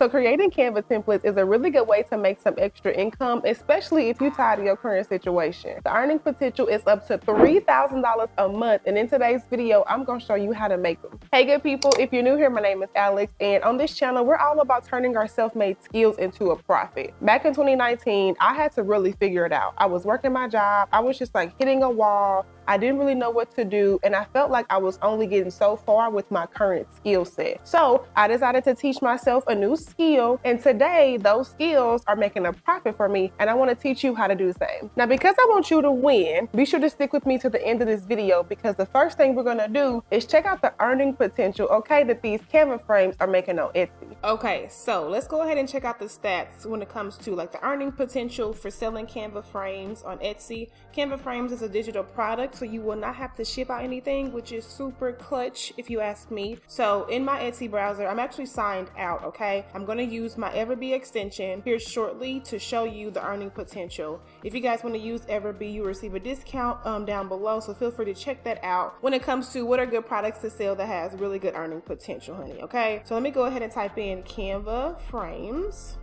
So creating Canva templates is a really good way to make some extra income, especially if you're tired of your current situation. The earning potential is up to $3,000 a month, and in today's video, I'm gonna show you how to make them. Hey good people, if you're new here, my name is Alex, and on this channel, we're all about turning our self-made skills into a profit. Back in 2019, I had to really figure it out. I was working my job, I was just like hitting a wall, I didn't really know what to do, and I felt like I was only getting so far with my current skill set. So I decided to teach myself a new skill, and today those skills are making a profit for me, and I want to teach you how to do the same. Now, because I want you to win, be sure to stick with me to the end of this video, because the first thing we're gonna do is check out the earning potential, okay, that these Canva frames are making on Etsy. Okay, so let's go ahead and check out the stats when it comes to like the earning potential for selling Canva frames on Etsy. Canva frames is a digital product, so you will not have to ship out anything, which is super clutch if you ask me. So in my Etsy browser, I'm actually signed out, okay? I'm gonna use my Everbee extension here shortly to show you the earning potential. If you guys wanna use Everbee, you receive a discount down below, so feel free to check that out when it comes to what are good products to sell that has really good earning potential, honey, okay? So let me go ahead and type in Canva frames.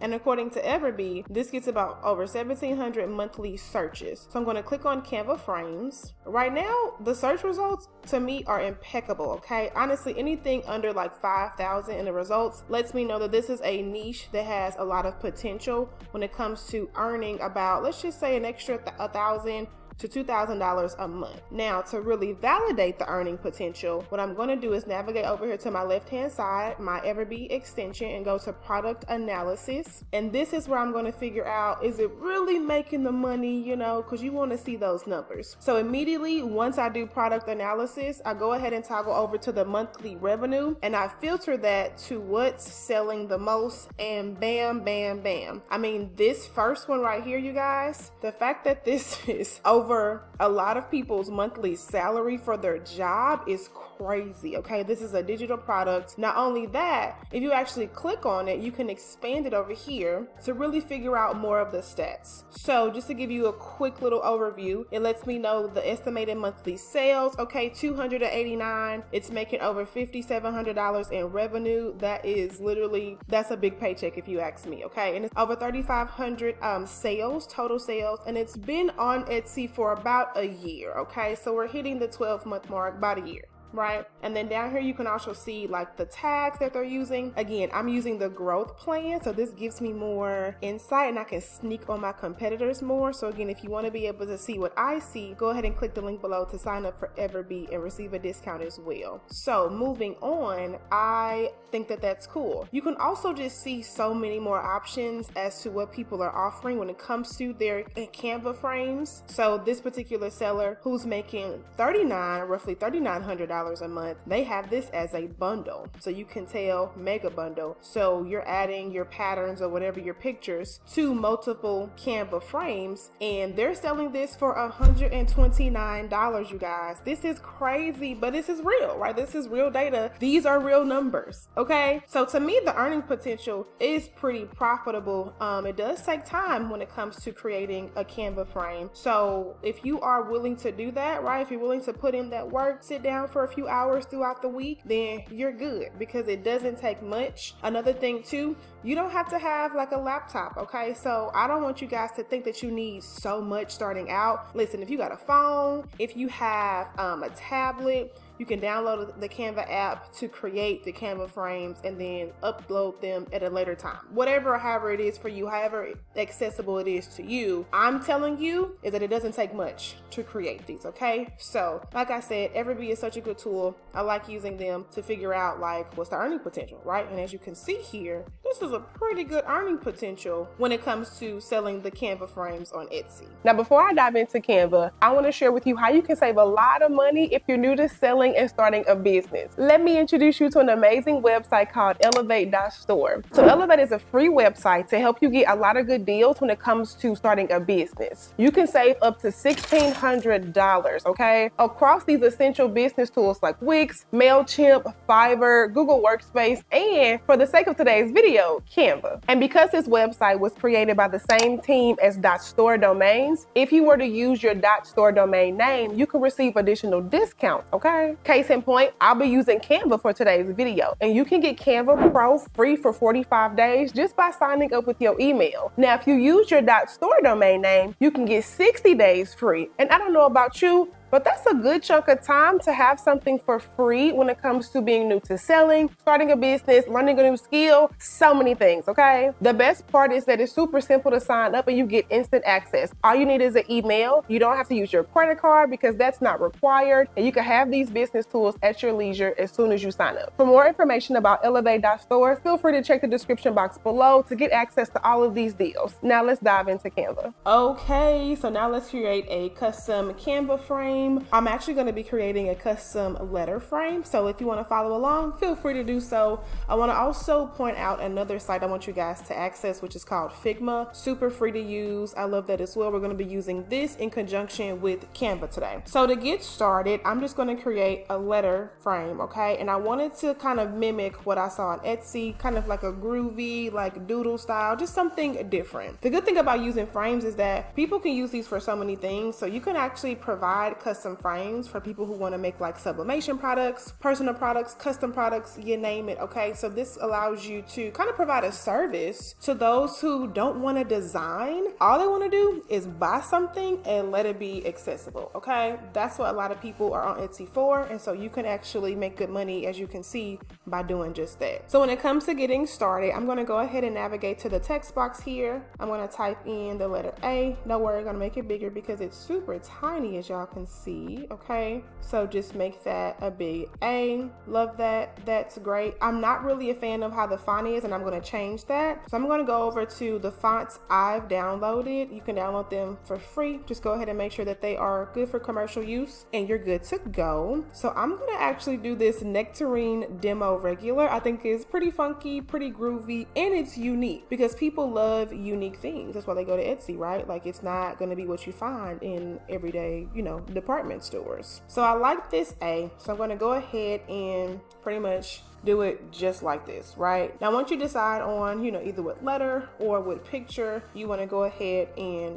And according to Everbee, this gets about over 1,700 monthly searches. So I'm going to click on Canva frames. Right now, the search results to me are impeccable, okay? Honestly, anything under like 5,000 in the results lets me know that this is a niche that has a lot of potential when it comes to earning about, let's just say, an extra $1,000 to $2,000 a month. Now, to really validate the earning potential, what I'm going to do is navigate over here to my left-hand side, my Everbee extension, and go to product analysis. And this is where I'm going to figure out, is it really making the money, you know, because you want to see those numbers. So immediately, once I do product analysis, I go ahead and toggle over to the monthly revenue, and I filter that to what's selling the most, and bam, bam, bam. I mean, this first one right here, you guys, the fact that this is over a lot of people's monthly salary for their job is crazy, okay? This is a digital product. Not only that, if you actually click on it, you can expand it over here to really figure out more of the stats. So just to give you a quick little overview, it lets me know the estimated monthly sales, okay, 289. It's making over $5,700 in revenue. That is literally, that's a big paycheck if you ask me, okay? And it's over 3,500 sales, total sales, and it's been on Etsy for about a year, okay? So we're hitting the 12-month mark, about a year, right? And then down here you can also see like the tags that they're using. Again, I'm using the growth plan, so this gives me more insight and I can sneak on my competitors more. So again, if you want to be able to see what I see, go ahead and click the link below to sign up for Everbee and receive a discount as well. So moving on, I think that that's cool. You can also just see so many more options as to what people are offering when it comes to their Canva frames. So this particular seller who's making roughly $3,900 a month, they have this as a bundle. So you can tell mega bundle. So you're adding your patterns or whatever, your pictures, to multiple Canva frames, and they're selling this for $129, you guys. This is crazy, but this is real, right? This is real data. These are real numbers, okay? So to me, the earning potential is pretty profitable. It does take time when it comes to creating a Canva frame. So if you are willing to do that, right? If you're willing to put in that work, sit down for a few hours throughout the week, then you're good, because it doesn't take much. Another thing too, you don't have to have like a laptop, okay? So I don't want you guys to think that you need so much starting out. Listen, if you got a phone, if you have a tablet, you can download the Canva app to create the Canva frames and then upload them at a later time. Whatever, however it is for you, however accessible it is to you, I'm telling you is that it doesn't take much to create these, okay? So like I said, Everbee is such a good tool. I like using them to figure out like what's the earning potential, right? And as you can see here, this is a pretty good earning potential when it comes to selling the Canva frames on Etsy. Now, before I dive into Canva, I want to share with you how you can save a lot of money if you're new to selling and starting a business. Let me introduce you to an amazing website called Elevate.Store. So Elevate is a free website to help you get a lot of good deals when it comes to starting a business. You can save up to $1,600, okay, across these essential business tools like Wix, Mailchimp, Fiverr, Google Workspace, and for the sake of today's video, Canva. And because this website was created by the same team as .store domains, if you were to use your .store domain name, you can receive additional discounts, okay? Case in point, I'll be using Canva for today's video, and you can get Canva Pro free for 45 days just by signing up with your email. Now, if you use your .store domain name, you can get 60 days free. And I don't know about you, but that's a good chunk of time to have something for free when it comes to being new to selling, starting a business, learning a new skill, so many things, okay? The best part is that it's super simple to sign up and you get instant access. All you need is an email. You don't have to use your credit card because that's not required. And you can have these business tools at your leisure as soon as you sign up. For more information about Elevate.Store, feel free to check the description box below to get access to all of these deals. Now let's dive into Canva. Okay, so now let's create a custom Canva frame. I'm actually going to be creating a custom letter frame, so if you want to follow along, feel free to do so. I want to also point out another site I want you guys to access, which is called Figma. Super free to use. I love that as well. We're going to be using this in conjunction with Canva today. So to get started, I'm just going to create a letter frame, okay? And I wanted to kind of mimic what I saw on Etsy, kind of like a groovy, like doodle style, just something different. The good thing about using frames is that people can use these for so many things, so you can actually provide custom frames for people who want to make like sublimation products, personal products, custom products, you name it, okay? So this allows you to kind of provide a service to those who don't want to design. All they want to do is buy something and let it be accessible, okay? That's what a lot of people are on Etsy for, and so you can actually make good money, as you can see, by doing just that. So when it comes to getting started, I'm going to go ahead and navigate to the text box here. I'm going to type in the letter A. Don't worry, I'm going to make it bigger because it's super tiny, as y'all can see, okay? So just make that a big A. Love that. That's great. I'm not really a fan of how the font is, and I'm going to change that. So I'm going to go over to the fonts I've downloaded. You can download them for free. Just go ahead and make sure that they are good for commercial use and you're good to go. So I'm going to actually do this Nectarine Demo Regular. I think it's pretty funky, pretty groovy, and it's unique because people love unique things. That's why they go to Etsy, right? Like, it's not going to be what you find in everyday, department stores. So I like this A, so I'm going to go ahead and pretty much do it just like this, right? Now, once you decide on, either what letter or what picture you want to go ahead and,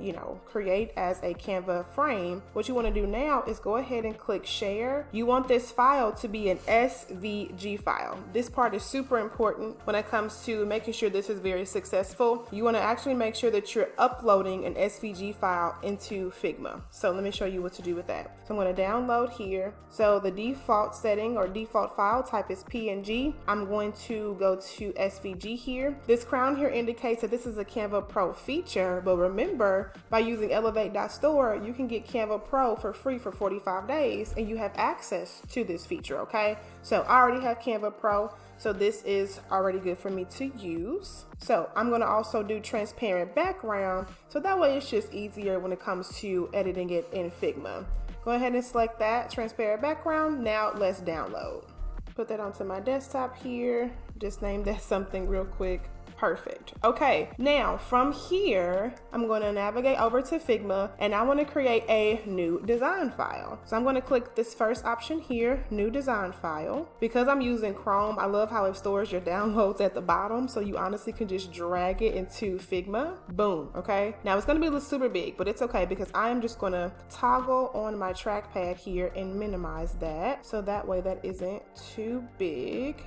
create as a Canva frame, what you want to do now is go ahead and click share. You want this file to be an SVG file. This part is super important when it comes to making sure this is very successful. You want to actually make sure that you're uploading an SVG file into Figma. So let me show you what to do with that. So I'm going to download here. So the default setting or default file type is PNG. I'm going to go to SVG here. This crown here indicates that this is a Canva Pro feature, but remember, by using Elevate.Store, you can get Canva Pro for free for 45 days and you have access to this feature, okay? So I already have Canva Pro, so this is already good for me to use. So I'm going to also do transparent background, so that way it's just easier when it comes to editing it in Figma. Go ahead and select that transparent background. Now let's download. Put that onto my desktop here. Just name that something real quick. Perfect. Okay, now from here, I'm going to navigate over to Figma and I want to create a new design file. So I'm going to click this first option here, new design file. Because I'm using Chrome, I love how it stores your downloads at the bottom. So you honestly can just drag it into Figma. Boom. Okay. Now it's going to be super big, but it's okay because I'm just going to toggle on my trackpad here and minimize that. So that way that isn't too big.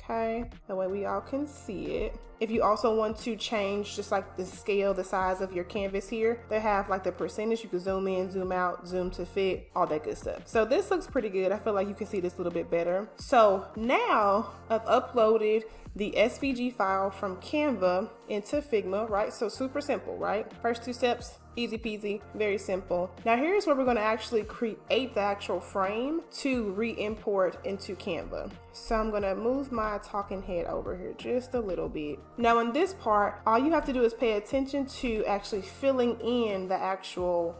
Okay, that way we all can see it. If you also want to change just like the scale, the size of your canvas here, they have like the percentage. You can zoom in, zoom out, zoom to fit, all that good stuff. So this looks pretty good. I feel like you can see this a little bit better. So now I've uploaded the SVG file from Canva into Figma, right? So super simple, right? First two steps, easy peasy, very simple. Now here's where we're going to actually create the actual frame to re-import into Canva. So I'm going to move my talking head over here just a little bit. Now in this part, all you have to do is pay attention to actually filling in the actual,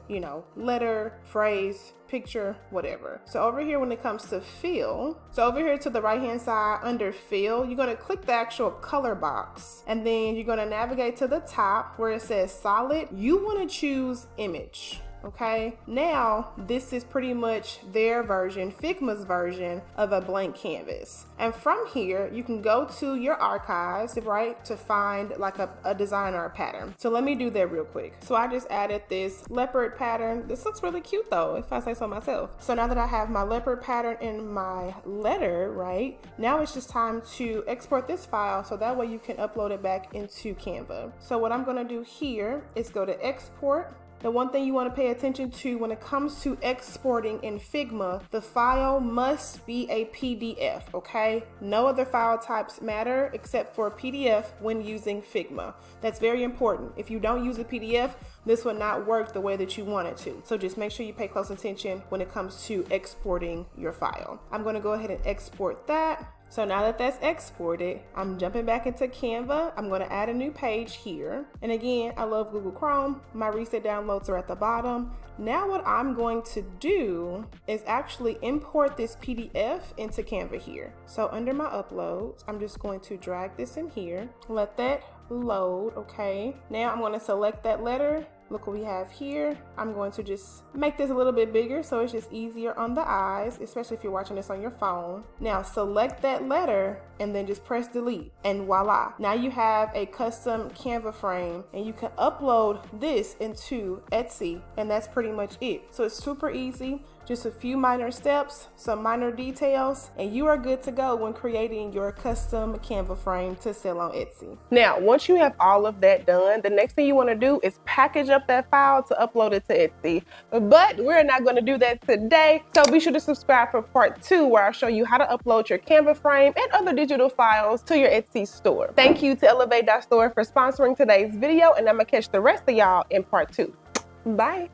letter, phrase, picture, whatever. So over here, when it comes to fill, so over here to the right hand side under fill, you're going to click the actual color box and then you're going to navigate to the top where it says solid. You want to choose image. Okay, now this is pretty much their version, Figma's version of a blank canvas. And from here, you can go to your archives, right, to find like a design or a pattern. So let me do that real quick. So I just added this leopard pattern. This looks really cute though, if I say so myself. So now that I have my leopard pattern in my letter, right, now it's just time to export this file so that way you can upload it back into Canva. So what I'm gonna do here is go to export. The one thing you want to pay attention to when it comes to exporting in Figma, the file must be a PDF, okay? No other file types matter except for PDF when using Figma. That's very important. If you don't use a PDF, this will not work the way that you want it to. So just make sure you pay close attention when it comes to exporting your file. I'm going to go ahead and export that. So now that that's exported, I'm jumping back into Canva. I'm going to add a new page here. And again, I love Google Chrome. My recent downloads are at the bottom. Now what I'm going to do is actually import this PDF into Canva here. So under my uploads, I'm just going to drag this in here, let that load, okay? Now I'm going to select that letter. Look what we have here. I'm going to just make this a little bit bigger so it's just easier on the eyes, especially if you're watching this on your phone. Now select that letter and then just press delete and voila. Now you have a custom Canva frame and you can upload this into Etsy and that's pretty much it. So it's super easy. Just a few minor steps, some minor details, and you are good to go when creating your custom Canva frame to sell on Etsy. Now, once you have all of that done, the next thing you want to do is package up that file to upload it to Etsy. But we're not going to do that today, so be sure to subscribe for part 2 where I'll show you how to upload your Canva frame and other digital files to your Etsy store. Thank you to Elevate.Store for sponsoring today's video, and I'm going to catch the rest of y'all in part 2. Bye.